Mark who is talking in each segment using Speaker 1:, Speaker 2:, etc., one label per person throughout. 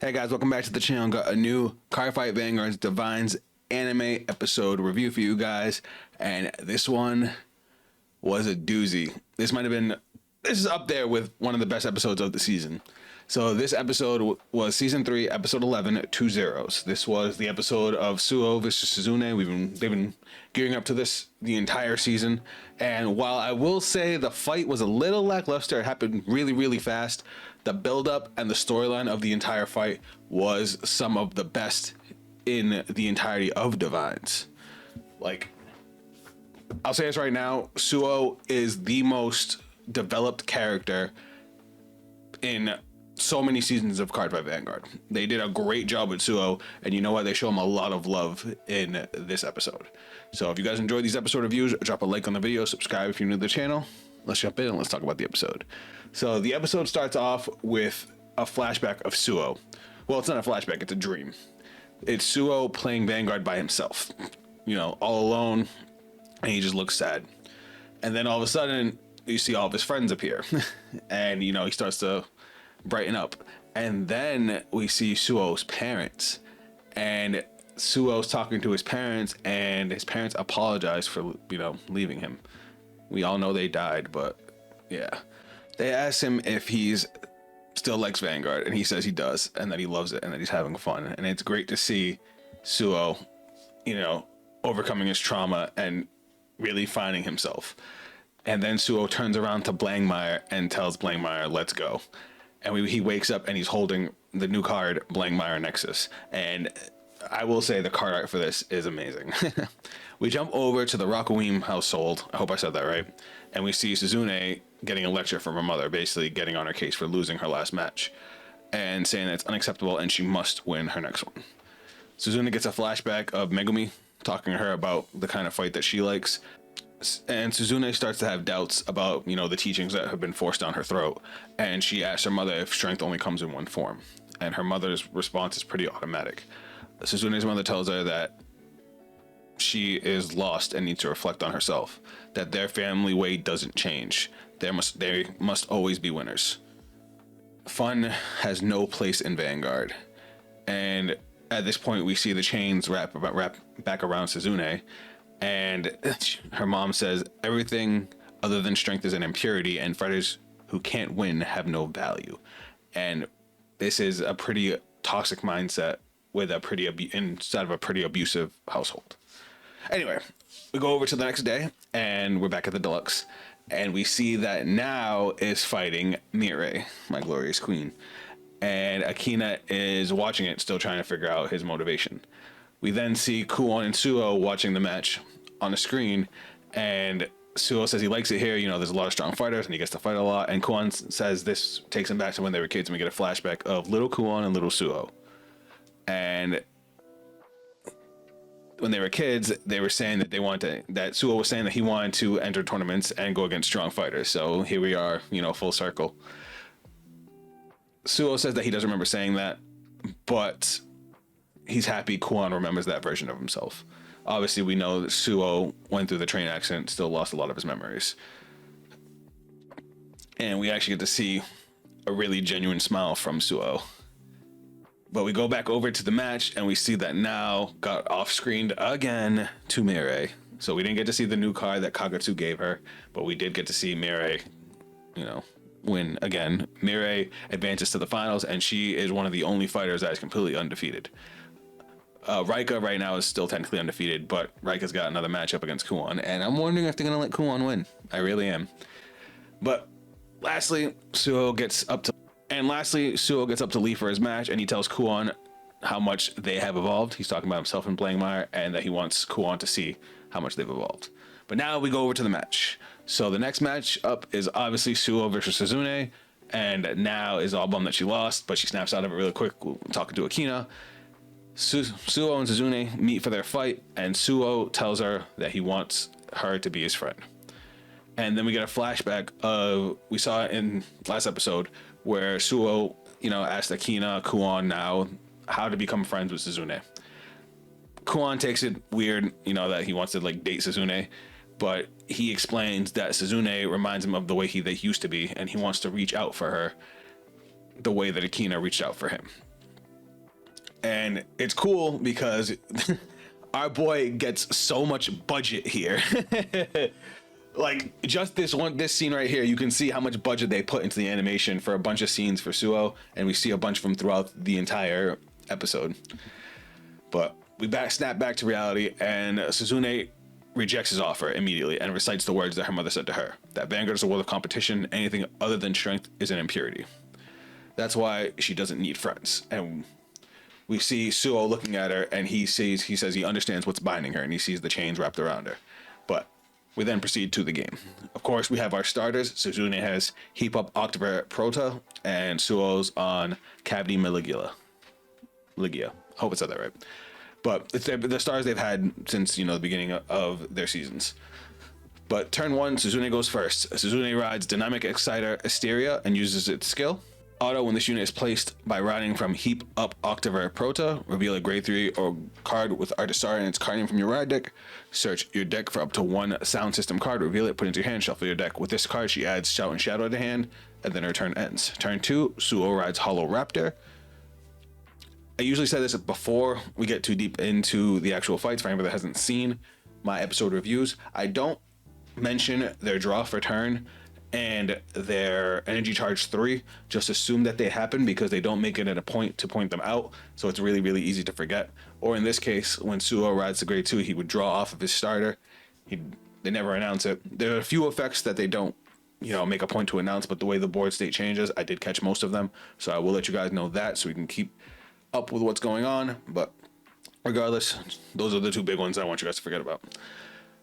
Speaker 1: Hey guys, welcome back to the channel. Got a new Cardfight Vanguard Divinez anime episode review for you guys, and this one was a doozy. This is up there with one of the best episodes of the season. So this episode was season 3, episode 11, 2 zeros. This was the episode of Suo versus Suzune. They've been gearing up to this the entire season, and while I will say the fight was a little lackluster, it happened really fast. The buildup and the storyline of the entire fight was some of the best in the entirety of Divinez. Like, I'll say this right now, Suo is the most developed character in so many seasons of Cardfight Vanguard. They did a great job with Suo, and you know what? They show him a lot of love in this episode. So if you guys enjoyed these episode reviews, drop a like on the video, subscribe if you're new to the channel. Let's jump in and let's talk about the episode. So the episode starts off with a flashback of Suo. Well, it's not a flashback, it's a dream. It's Suo playing Vanguard by himself, you know, all alone, and he just looks sad. And then all of a sudden, you see all of his friends appear, and, you know, he starts to brighten up. And then we see Suo's parents, and Suo's talking to his parents, and his parents apologize for, you know, leaving him. We all know they died, but yeah. They ask him if he's still likes Vanguard, and he says he does, and that he loves it, and that he's having fun. And it's great to see Suo, you know, overcoming his trauma and really finding himself. And then Suo turns around to Blangmeyer and tells Blangmeyer, let's go. And he wakes up and he's holding the new card, Blangmeyer Nexus. And I will say the card art for this is amazing. We jump over to the Rakuim household. I hope I said that right. And we see Suzune getting a lecture from her mother, basically getting on her case for losing her last match and saying that it's unacceptable and she must win her next one. Suzune gets a flashback of Megumi talking to her about the kind of fight that she likes. And Suzune starts to have doubts about, you know, the teachings that have been forced down her throat. And she asks her mother if strength only comes in one form. And her mother's response is pretty automatic. Suzune's mother tells her that she is lost and needs to reflect on herself, that their family way doesn't change. They must always be winners. Fun has no place in Vanguard. And at this point, we see the chains wrap back around Suzune, and her mom says everything other than strength is an impurity, and fighters who can't win have no value. And this is a pretty toxic mindset with inside of a pretty abusive household. Anyway, we go over to the next day, and we're back at the Deluxe, and we see that now is fighting Mirai, my glorious queen, and Akina is watching it, still trying to figure out his motivation. We then see Kuon and Suo watching the match on the screen, and Suo says he likes it here. You know, there's a lot of strong fighters, and he gets to fight a lot. And Kuon says this takes him back to when they were kids, and we get a flashback of little Kuon and little Suo. And when they were kids, they were saying that that Suo was saying that he wanted to enter tournaments and go against strong fighters. So here we are, you know, full circle. Suo says that he doesn't remember saying that, but he's happy Kuon remembers that version of himself. Obviously, we know that Suo went through the train accident, still lost a lot of his memories. And we actually get to see a really genuine smile from Suo. But we go back over to the match, and we see that now got off-screened again to Mirai. So we didn't get to see the new card that Kagetsu gave her, but we did get to see Mirai, you know, win again. Mirai advances to the finals, and she is one of the only fighters that is completely undefeated. Raika right now is still technically undefeated, but Raika's got another matchup against Kuon, and I'm wondering if they're going to let Kuon win. I really am. But lastly, Suo gets up to leave for his match, and he tells Kuon how much they have evolved. He's talking about himself and Blangmeyer, and that he wants Kuon to see how much they've evolved. But now we go over to the match. So the next match up is obviously Suo versus Suzune, and now is all bummed that she lost, but she snaps out of it really quick, talking to Akina. Suo and Suzune meet for their fight, and Suo tells her that he wants her to be his friend. And then we get a flashback of, we saw it in last episode, where Suo, you know, asked Akina, Kuon now, how to become friends with Suzune. Kuon takes it weird, you know, that he wants to like date Suzune, but he explains that Suzune reminds him of the way they used to be, and he wants to reach out for her the way that Akina reached out for him. And it's cool because our boy gets so much budget here. Like just this scene right here, you can see how much budget they put into the animation for a bunch of scenes for Suo, and we see a bunch of them throughout the entire episode. But we snap back to reality, and Suzune rejects his offer immediately and recites the words that her mother said to her, that Vanguard is a world of competition. Anything other than strength is an impurity. That's why she doesn't need friends. And we see Suo looking at her, and he says he understands what's binding her, and he sees the chains wrapped around her. But we then proceed to the game. Of course, we have our starters. Suzune has Heap Up Octavert Prota, and Suo's on Cavity Maligula. Hope I said that right. But it's the stars they've had since, the beginning of their seasons. But turn 1, Suzune goes first. Suzune rides Dynamic Exciter Asteria and uses its skill. Auto, when this unit is placed by riding from Heap Up Octavert Prota, reveal a grade 3 or card with Artisara and its card name from your ride deck. Search your deck for up to 1 sound system card, reveal it, put it into your hand, shuffle your deck. With this card, she adds Shout and Shadow to hand, and then her turn ends. Turn 2, Suo rides Hollow Raptor. I usually say this before we get too deep into the actual fights. For anybody that hasn't seen my episode reviews, I don't mention their draw for turn and their energy charge 3. Just assume that they happen because they don't make it at a point to point them out, so it's really, really easy to forget. Or in this case, when Suo rides the grade 2, he would draw off of his starter. They never announce it. There are a few effects that they don't make a point to announce, but the way the board state changes, I did catch most of them, so I will let you guys know that so we can keep up with what's going on. But regardless, those are the 2 big ones I want you guys to forget about.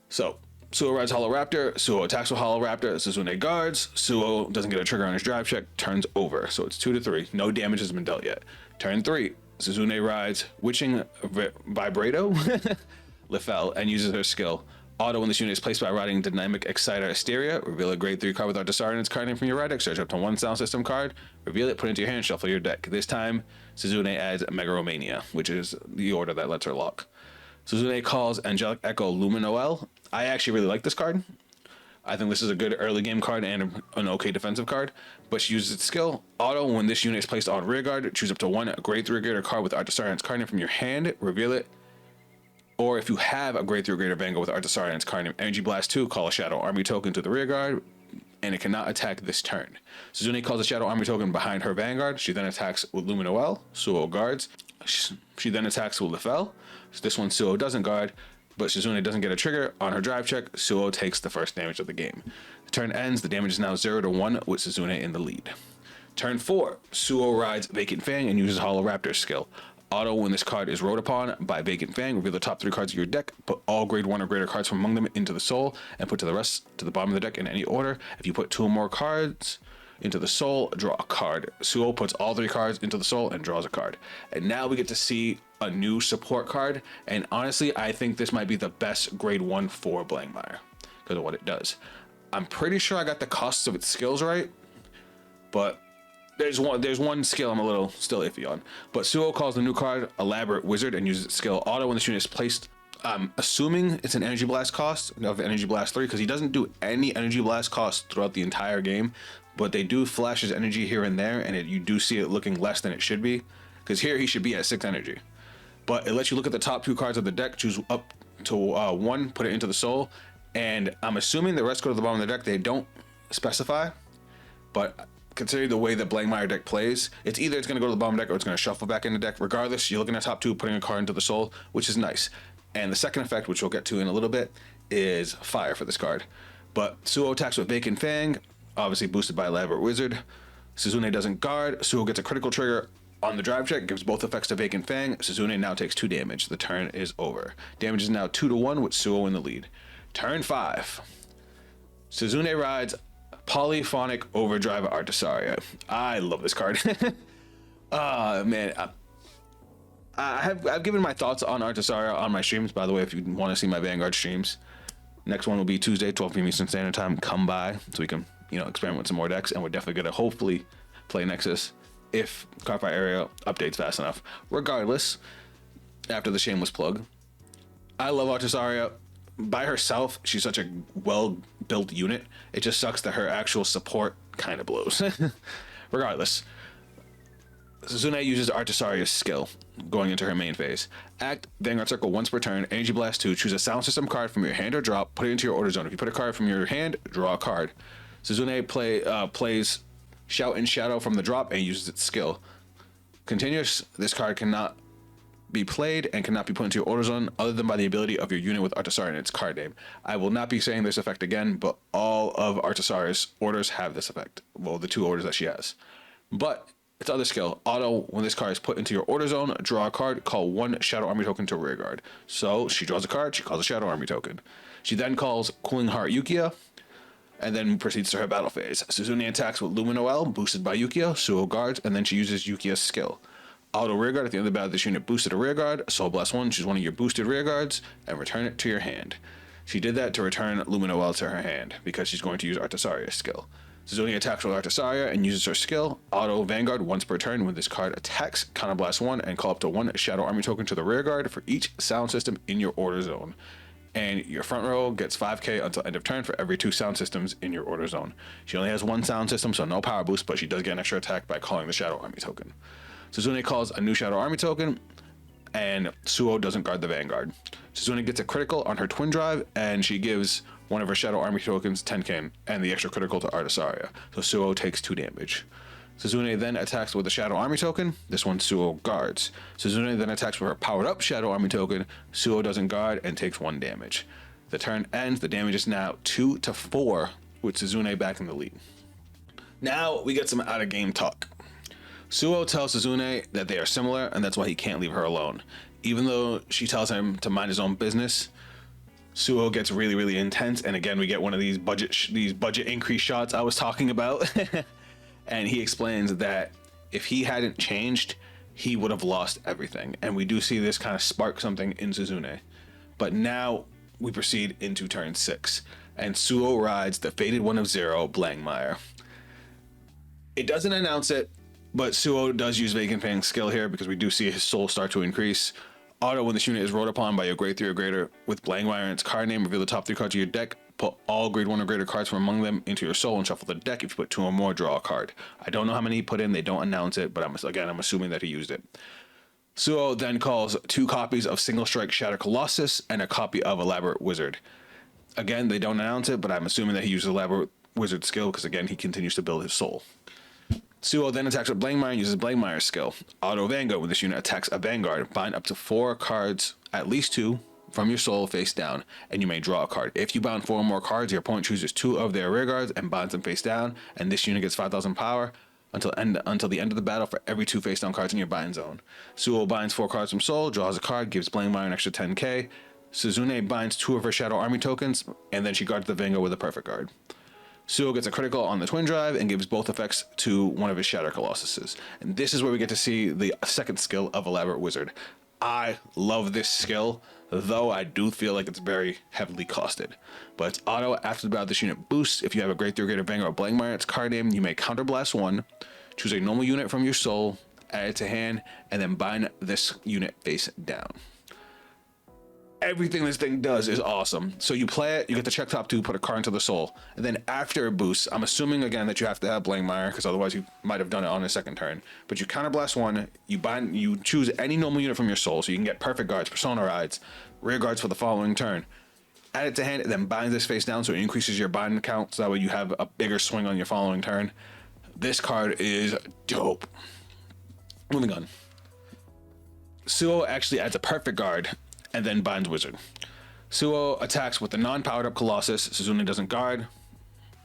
Speaker 1: So Suo rides Hollow Raptor. Suo attacks with Hollow Raptor. Suzune guards. Suo doesn't get a trigger on his drive check. Turns over. So it's 2-3. No damage has been dealt yet. Turn 3. Suzune rides Witching Vibrato Lefel and uses her skill. Auto, when this unit is placed by riding Dynamic Exciter Asteria, reveal a grade 3 card with Artisara and its card name from your ride deck. Search up to 1 sound system card. Reveal it, put it into your hand, shuffle your deck. This time, Suzune adds Megaromania, which is the order that lets her lock. Suzune calls Angelic Echo Luminoel. I actually really like this card. I think this is a good early game card and an okay defensive card, but she uses its skill. Auto, when this unit is placed on rear guard, choose up to 1 grade 3 or greater card with Artisara and its card name from your hand, reveal it. Or if you have a grade 3 or greater Vanguard with Artisara and its card name, Energy Blast 2, call a Shadow Army token to the rear guard, and it cannot attack this turn. Suzune calls a Shadow Army token behind her Vanguard. She then attacks with Luminoel. Suo guards. She then attacks with Lefel. So this one Suo doesn't guard, but Suzune doesn't get a trigger on her drive check. Suo takes the first damage of the game. The turn ends. The damage is now 0-1 with Suzune in the lead. Turn 4, Suo rides Vacant Fang and uses Hollow Raptor's skill. Auto, when this card is rode upon by Vacant Fang, reveal the top 3 cards of your deck, put all grade 1 or greater cards from among them into the soul, and put the rest to the bottom of the deck in any order. If you put 2 or more cards into the soul, draw a card. Suo puts all 3 cards into the soul and draws a card. And now we get to see a new support card, and honestly, I think this might be the best grade 1 for Blankmeyer because of what it does. I'm pretty sure I got the costs of its skills right, but there's one skill I'm a little still iffy on. But Suo calls the new card Elaborate Wizard and uses its skill. Auto, when this unit is placed, I'm assuming it's an Energy Blast cost of Energy Blast 3 because he doesn't do any Energy Blast costs throughout the entire game, but they do flash his energy here and there, and you do see it looking less than it should be because here he should be at 6 energy. But it lets you look at the top 2 cards of the deck, choose up to 1, put it into the soul, and I'm assuming the rest go to the bottom of the deck. They don't specify, but considering the way that Blankmeyer deck plays, it's going to go to the bottom deck or it's going to shuffle back in the deck. Regardless, you're looking at top 2, putting a card into the soul, which is nice. And the second effect, which we'll get to in a little bit, is fire for this card. But Suo attacks with Vacant Fang, obviously boosted by Elaborate Wizard. Suzune doesn't guard. Suo gets a critical trigger on the drive check, gives both effects to Vacant Fang. Suzune now takes 2 damage. The turn is over. Damage is now 2-1 with Suo in the lead. Turn 5. Suzune rides Polyphonic Overdrive Artisaria. I love this card. Man, I've given my thoughts on Artisaria on my streams. By the way, if you want to see my Vanguard streams, next one will be Tuesday, 12 p.m. Eastern Standard Time. Come by so we can, experiment with some more decks, and we're definitely gonna hopefully play Nexus if Cardfight area updates fast enough. Regardless, after the shameless plug, I love Artisaria. By herself, she's such a well-built unit. It just sucks that her actual support kind of blows. Regardless, Suzune uses Artisaria's skill, going into her main phase. Act Vanguard Circle once per turn, Energy Blast 2, choose a sound system card from your hand or drop, put it into your order zone. If you put a card from your hand, draw a card. Suzune plays Shout and Shadow from the drop and uses its skill. Continuous, this card cannot be played and cannot be put into your order zone other than by the ability of your unit with Artisaria in its card name. I will not be saying this effect again, but all of Artisaria's orders have this effect. Well, the 2 orders that she has. But its other skill, auto, when this card is put into your order zone, draw a card, call 1 Shadow Army token to rear guard. So she draws a card, she calls a Shadow Army token. She then calls Cooling Heart Yukia, and then proceeds to her battle phase. Suzune attacks with Luminoel, boosted by Yukia, Suo guards, and then she uses Yukia's skill. Auto rear guard, at the end of the battle, this unit boosted a rear guard, Soul Blast 1, choose one of your boosted rear guards, and return it to your hand. She did that to return Luminoel to her hand, because she's going to use Artisaria's skill. Suzune attacks with Artisaria and uses her skill, Auto Vanguard once per turn. When this card attacks, Counterblast 1 and call up to 1 Shadow Army token to the rear guard for each sound system in your order zone. And your front row gets 5k until end of turn for every 2 sound systems in your order zone. She only has 1 sound system, so no power boost, but she does get an extra attack by calling the Shadow Army token. Suzune calls a new Shadow Army token, and Suo doesn't guard the Vanguard. Suzune gets a critical on her twin drive, and she gives one of her Shadow Army tokens 10k and the extra critical to Artisaria. So Suo takes 2 damage. Suzune then attacks with a Shadow Army token. This one Suo guards. Suzune then attacks with her powered up Shadow Army token. Suo doesn't guard and takes 1 damage. The turn ends. The damage is now 2-4 with Suzune back in the lead. Now we get some out of game talk. Suo tells Suzune that they are similar and that's why he can't leave her alone. Even though she tells him to mind his own business, Suo gets really, really intense. And again, we get one of these budget increase shots I was talking about. And he explains that if he hadn't changed, he would have lost everything. And we do see this kind of spark something in Suzune. But now we proceed into turn 6. And Suo rides the Faded One of Zero, Blangmire. It doesn't announce it, but Suo does use Vacant Fang's skill here because we do see his soul start to increase. Auto, when this unit is rolled upon by your grade 3 or greater with Blangmire in its card name, reveal the top 3 cards of your deck. Put all grade 1 or greater cards from among them into your soul and shuffle the deck. If you put 2 or more, draw a card. I don't know how many he put in. They don't announce it, but I'm assuming that he used it. Suo then calls 2 copies of Single Strike Shatter Colossus and a copy of Elaborate Wizard. Again, they don't announce it, but I'm assuming that he uses Elaborate Wizard skill because, again, he continues to build his soul. Suo then attacks with Blangmire and uses Blangmire's skill. Auto Vanguard, when this unit attacks a Vanguard, bind up to 4 cards, at least 2, from your soul face down, and you may draw a card. If you bound 4 or more cards, your opponent chooses 2 of their rear guards and binds them face down, and this unit gets 5,000 power until the end of the battle for every 2 face down cards in your bind zone. Suo binds 4 cards from soul, draws a card, gives Blangmire an extra 10k. Suzune binds 2 of her Shadow Army tokens, and then she guards the Vanguard with a perfect guard. Suo gets a critical on the twin drive and gives both effects to one of his Shatter Colossuses. And this is where we get to see the second skill of Elaborate Wizard. I love this skill, though I do feel like it's very heavily costed. But it's auto. After the battle, this unit boosts. If you have a grade 3 or greater Vanguard Blangmire, its card name, you may Counterblast 1, choose a normal unit from your soul, add it to hand, and then bind this unit face down. Everything this thing does is awesome. So you play it, you get the check top 2, put a card into the soul, and then after it boosts, I'm assuming again that you have to have Blangmire because otherwise you might have done it on the second turn. But you Counterblast 1, you choose any normal unit from your soul, so you can get perfect guards, persona rides, rear guards for the following turn. Add it to hand, and then bind this face down so it increases your bind count, so that way you have a bigger swing on your following turn. This card is dope. Moving on. Suo actually adds a perfect guard and then binds Wizard. Suo attacks with the non-powered up Colossus. Suzune doesn't guard.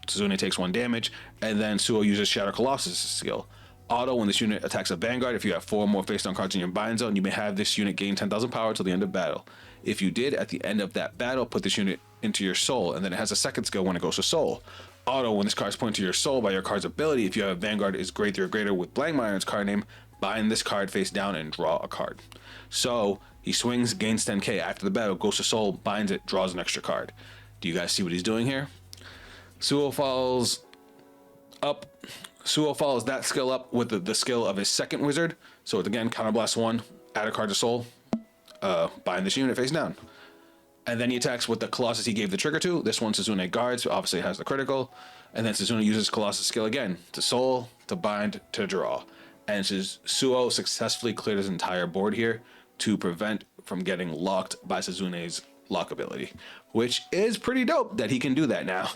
Speaker 1: Suzune takes 1 damage, and then Suo uses Shatter Colossus' skill. Auto, when this unit attacks a Vanguard, if you have 4 or more face-down cards in your bind zone, you may have this unit gain 10,000 power till the end of battle. If you did, at the end of that battle, put this unit into your soul, and then it has a second skill when it goes to soul. Auto, when this card is pointed to your soul by your card's ability, if you have a Vanguard is grade 3 or greater with Blangmire in its card name, bind this card face down and draw a card. So he swings, gains 10k. After the battle, goes to soul, binds it, draws an extra card. Do you guys see what he's doing here? Suo follows that skill up with the skill of his second wizard. So it's again, Counterblast 1, add a card to soul, bind this unit face down. And then he attacks with the Colossus he gave the trigger to. This one Suzune guards, obviously has the critical. And then Suzune uses Colossus skill again to soul, to bind, to draw. And it says Suo successfully cleared his entire board here to prevent from getting locked by Suzune's lock ability, which is pretty dope that he can do that now.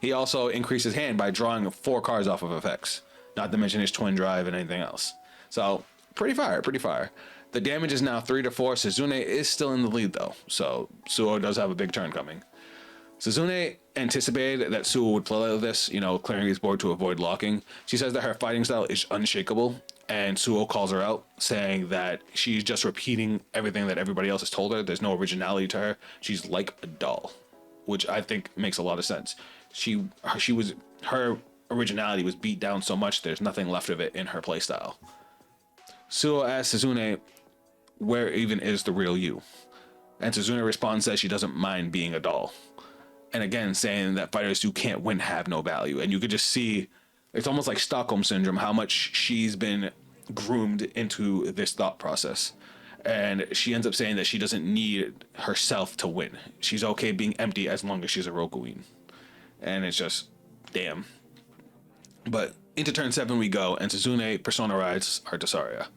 Speaker 1: He also increased his hand by drawing 4 cards off of effects, not to mention his twin drive and anything else. So pretty fire, pretty fire. The damage is now 3 to 4. Suzune is still in the lead though, so Suo does have a big turn coming. Suzune anticipated that Suo would play like this, you know, clearing his board to avoid locking. She says that her fighting style is unshakable, and Suo calls her out, saying that she's just repeating everything that everybody else has told her. There's no originality to her. She's like a doll, which I think makes a lot of sense. Her originality was beat down so much there's nothing left of it in her playstyle. Suo asks Suzune, where even is the real you? And Suzune responds that she doesn't mind being a doll. And again, saying that fighters who can't win have no value. And you could just see, it's almost like Stockholm Syndrome, how much she's been groomed into this thought process. And she ends up saying that she doesn't need herself to win. She's okay being empty as long as she's a Rokuin. And it's just, damn. But into turn 7 we go, and Suzune persona rides Artasaria.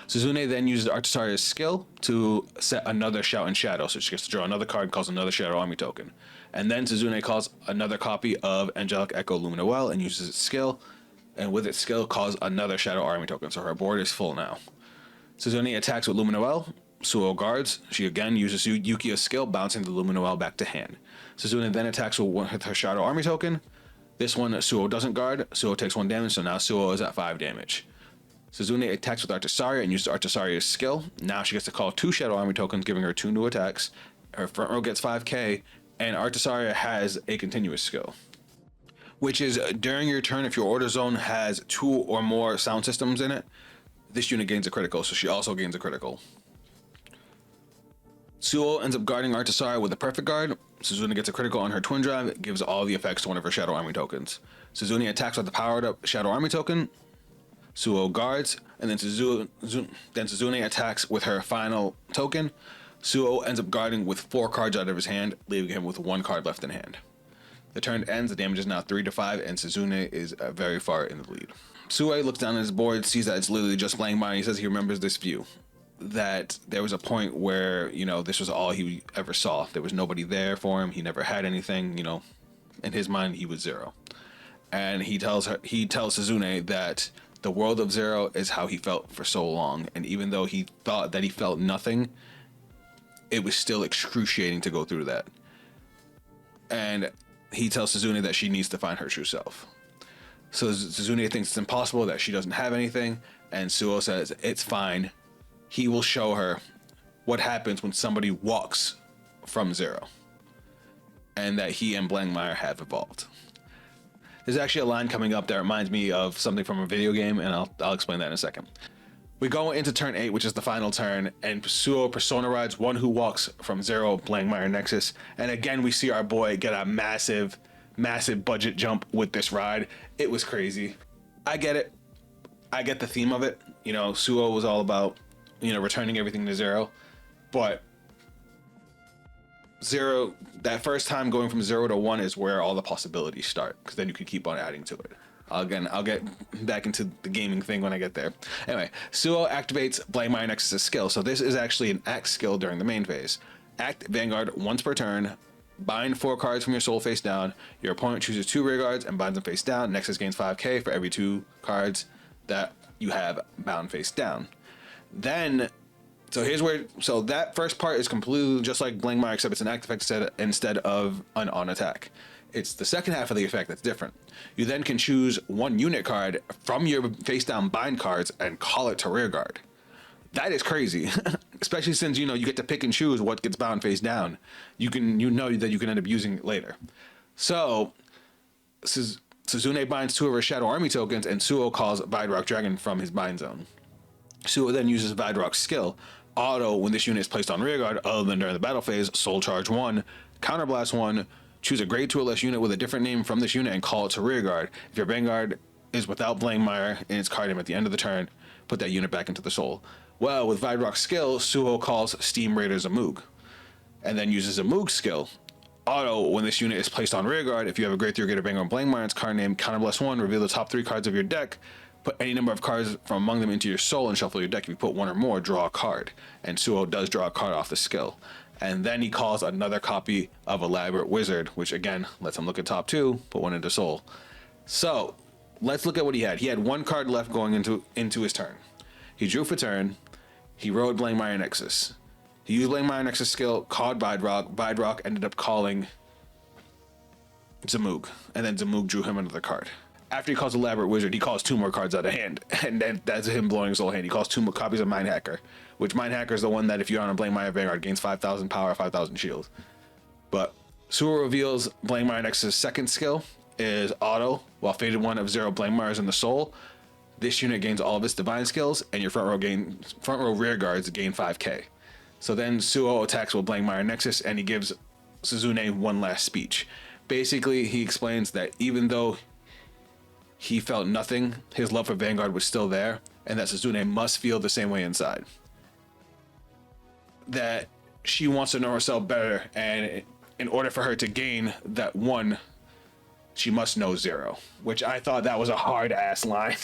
Speaker 1: Suzune then uses Artasaria's skill to set another Shout and Shadow, so she gets to draw another card, calls another Shadow Army token. And then Suzune calls another copy of Angelic Echo Lumina Well and uses its skill, and with its skill calls another Shadow Army token, so her board is full now. Suzune attacks with Lumina Well, Suo guards. She again uses Yukia's skill, bouncing the Lumina Well back to hand. Suzune then attacks with her Shadow Army token. This one Suo doesn't guard, Suo takes 1 damage, so now Suo is at 5 damage. Suzune attacks with Artasaria and uses Artasaria's skill. Now she gets to call 2 Shadow Army tokens, giving her 2 new attacks. Her front row gets 5k, and Artasaria has a continuous skill, which is during your turn, if your order zone has 2 or more sound systems in it, this unit gains a critical, so she also gains a critical. Suo ends up guarding Artasaria with a perfect guard. Suzune gets a critical on her twin drive, gives all the effects to one of her Shadow Army tokens. Suzune attacks with the powered up Shadow Army token. Suo guards, and then Suzune attacks with her final token. Suo ends up guarding with 4 cards out of his hand, leaving him with 1 card left in hand. The turn ends, the damage is now 3 to 5, and Suzune is very far in the lead. Suo looks down at his board, sees that it's literally just blank mine. He says he remembers this view, that there was a point where, you know, this was all he ever saw. There was nobody there for him. He never had anything, you know, in his mind, he was 0. And he tells Suzune that the world of 0 is how he felt for so long. And even though he thought that he felt nothing, it was still excruciating to go through that. And he tells Suzune that she needs to find her true self. So Suzune thinks it's impossible, that she doesn't have anything. And Suo says it's fine. He will show her what happens when somebody walks from 0. And that he and Blankmeyer have evolved. There's actually a line coming up that reminds me of something from a video game, and I'll explain that in a second. We go into turn 8, which is the final turn, and Suo persona rides one who walks from 0, Blankmeyer Nexus. And again, we see our boy get a massive budget jump with this ride. It was crazy. I get it. I get the theme of it. You know, Suo was all about, you know, returning everything to 0. But 0, that first time going from 0 to 1 is where all the possibilities start, because then you can keep on adding to it. Again, I'll get back into the gaming thing when I get there. Anyway, Suo activates Blankmeyer Nexus' skill. So this is actually an act skill during the main phase. Act Vanguard once per turn. Bind 4 cards from your soul face down. Your opponent chooses 2 rear guards and binds them face down. Nexus gains 5k for every 2 cards that you have bound face down. Then, so that first part is completely just like Blankmeyer, except it's an act effect instead of an on attack. It's the second half of the effect that's different. You then can choose 1 unit card from your face down bind cards and call it to rear guard. That is crazy, especially since, you know, you get to pick and choose what gets bound face down. You know that you can end up using it later. So Suzune binds 2 of her Shadow Army tokens, and Suo calls Vidrock Dragon from his bind zone. Suo then uses Vidrock's skill. Auto, when this unit is placed on rearguard, other than during the battle phase, Soul Charge 1, Counterblast 1, choose a grade 2 or less unit with a different name from this unit and call it to rearguard. If your Vanguard is without Blankmeyer in its card name at the end of the turn, put that unit back into the soul. Well, with Vidrock's skill, Suo calls Steam Raider Zamoog, and then uses Zamoog's skill. Auto, when this unit is placed on rearguard, if you have a grade 3 or greater Vanguard Blankmeyer's card name, Counterblast 1, reveal the top 3 cards of your deck, put any number of cards from among them into your soul and shuffle your deck. If you put one or more, draw a card. And Suo does draw a card off the skill. And then he calls another copy of Elaborate Wizard, which again lets him look at top 2, put one into soul. So let's look at what he had. He had one card left going into his turn. He drew for turn. He rode Blankmire Nexus. He used Blankmire Nexus skill, called Bidrock. Bidrock ended up calling Zamoog, and then Zamoog drew him another card. After he calls Elaborate Wizard, he calls 2 more cards out of hand, and then that's him blowing his whole hand. He calls 2 more copies of Mind Hacker, which Mind Hacker is the one that if you're on a Blankmire Vanguard gains 5,000 power, 5,000 shield. But Suo reveals Blankmire Nexus' second skill is auto, while Faded One of 0 Blankmires in the soul. This unit gains all of its divine skills, and your front row rear guards gain 5k. So then Suo attacks with Blankmire Nexus, and he gives Suzune one last speech. Basically, he explains that even though he felt nothing, his love for Vanguard was still there, and that Suzune must feel the same way inside. That she wants to know herself better, and in order for her to gain that 1, she must know 0, which I thought that was a hard-ass line.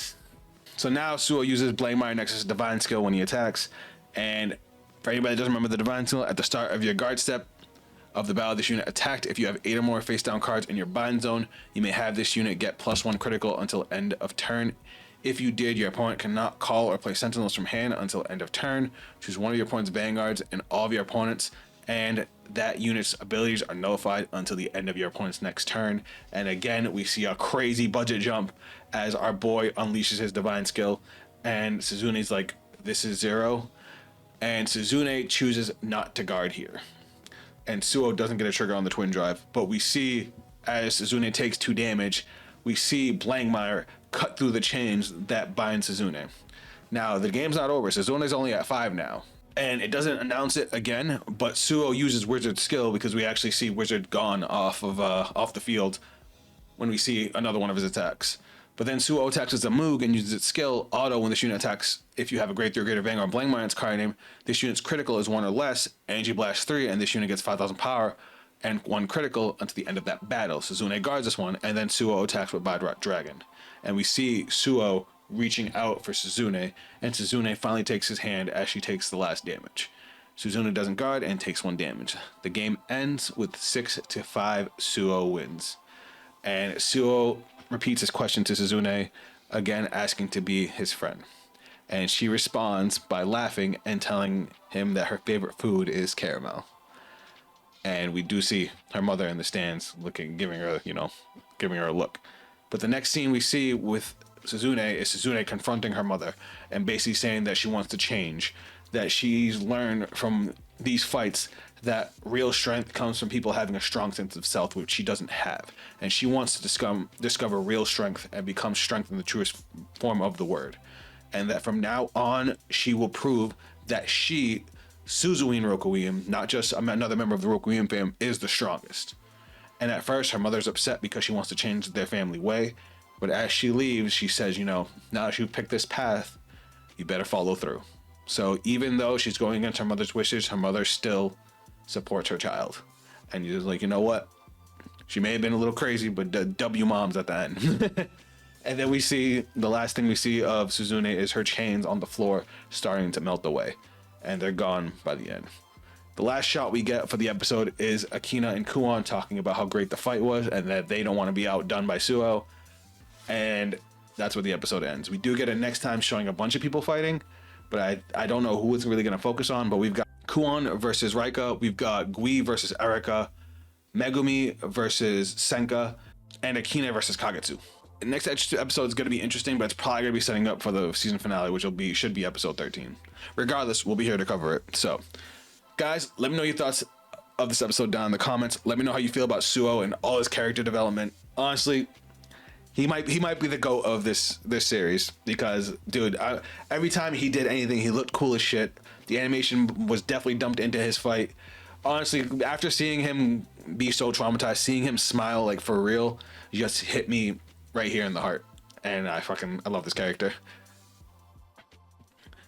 Speaker 1: So now Suo uses Blankmire Nexus' divine skill when he attacks, and for anybody that doesn't remember the divine skill, at the start of your guard step of the battle, this unit attacked. If you have 8 or more face down cards in your bind zone, you may have this unit get +1 critical until end of turn. If you did, your opponent cannot call or play sentinels from hand until end of turn. Choose one of your opponent's vanguards and all of your opponents, and that unit's abilities are nullified until the end of your opponent's next turn. And again, we see a crazy budget jump as our boy unleashes his divine skill, and Suzune's like, this is 0, and Suzune chooses not to guard here. And Suo doesn't get a trigger on the twin drive, but we see as Suzune takes 2 damage, we see Blankmire cut through the chains that bind Suzune. Now the game's not over. Suzune's only at 5 now, and it doesn't announce it again, but Suo uses Wizard skill because we actually see Wizard gone off the field when we see another one of his attacks. But then Suo attacks with Zamoog and uses its skill auto when this unit attacks. If you have a Grade 3 or greater Vanguard Blankmire in its card name, this unit's critical is 1 or less, Energy Blast 3, and this unit gets 5,000 power and 1 critical until the end of that battle. Suzune guards this one, and then Suo attacks with Bidrock Dragon. And we see Suo reaching out for Suzune, and Suzune finally takes his hand as she takes the last damage. Suzune doesn't guard and takes 1 damage. The game ends with 6-5, Suo wins. And Suo repeats his question to Suzune, again asking to be his friend. And she responds by laughing and telling him that her favorite food is caramel. And we do see her mother in the stands giving her a look. But the next scene we see with Suzune is Suzune confronting her mother and basically saying that she wants to change, that she's learned from these fights that real strength comes from people having a strong sense of self, which she doesn't have. And she wants to discover real strength and become strength in the truest form of the word. And that from now on, she will prove that she, Suzuine Rokuim, not just another member of the Rokuim fam, is the strongest. And at first, her mother's upset because she wants to change their family way. But as she leaves, she says, now that you've picked this path, you better follow through. So even though she's going against her mother's wishes, her mother still supports her child. And you're just like, you know what? She may have been a little crazy, but the W moms at the end. And then we see, the last thing we see of Suzune is her chains on the floor starting to melt away. And they're gone by the end. The last shot we get for the episode is Akina and Kuon talking about how great the fight was and that they don't want to be outdone by Suo. And that's where the episode ends. We do get a next time showing a bunch of people fighting, but I don't know who it's really going to focus on. But we've got Kuon versus Raika, we've got Gui versus Erika, Megumi versus Senka, and Akina versus Kagetsu. The next episode is going to be interesting, but it's probably going to be setting up for the season finale, which should be episode 13. Regardless, we'll be here to cover it. So, guys, let me know your thoughts of this episode down in the comments. Let me know how you feel about Suo and all his character development. Honestly, he might be the GOAT of this series because, dude, every time he did anything, he looked cool as shit. The animation was definitely dumped into his fight. Honestly, after seeing him be so traumatized, seeing him smile like for real, just hit me right here in the heart. And I love this character.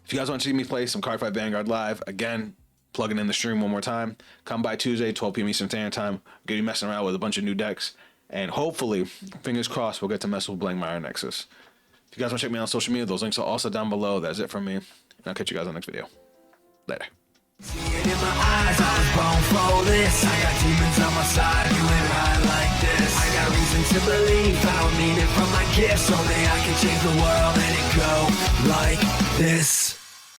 Speaker 1: If you guys want to see me play some Cardfight Vanguard live, again, plugging in the stream one more time, come by Tuesday, 12 p.m. Eastern Standard Time. We're going to be messing around with a bunch of new decks. And hopefully, fingers crossed, we'll get to mess with Blankmire Nexus. If you guys want to check me out on social media, those links are also down below. That's it from me. And I'll catch you guys on the next video. Later.
Speaker 2: See it in my eyes, I was born for this. I got demons on my side, you ain't right like this. I got reason to believe, I don't need it from my gifts. Only I can change the world and it go like this.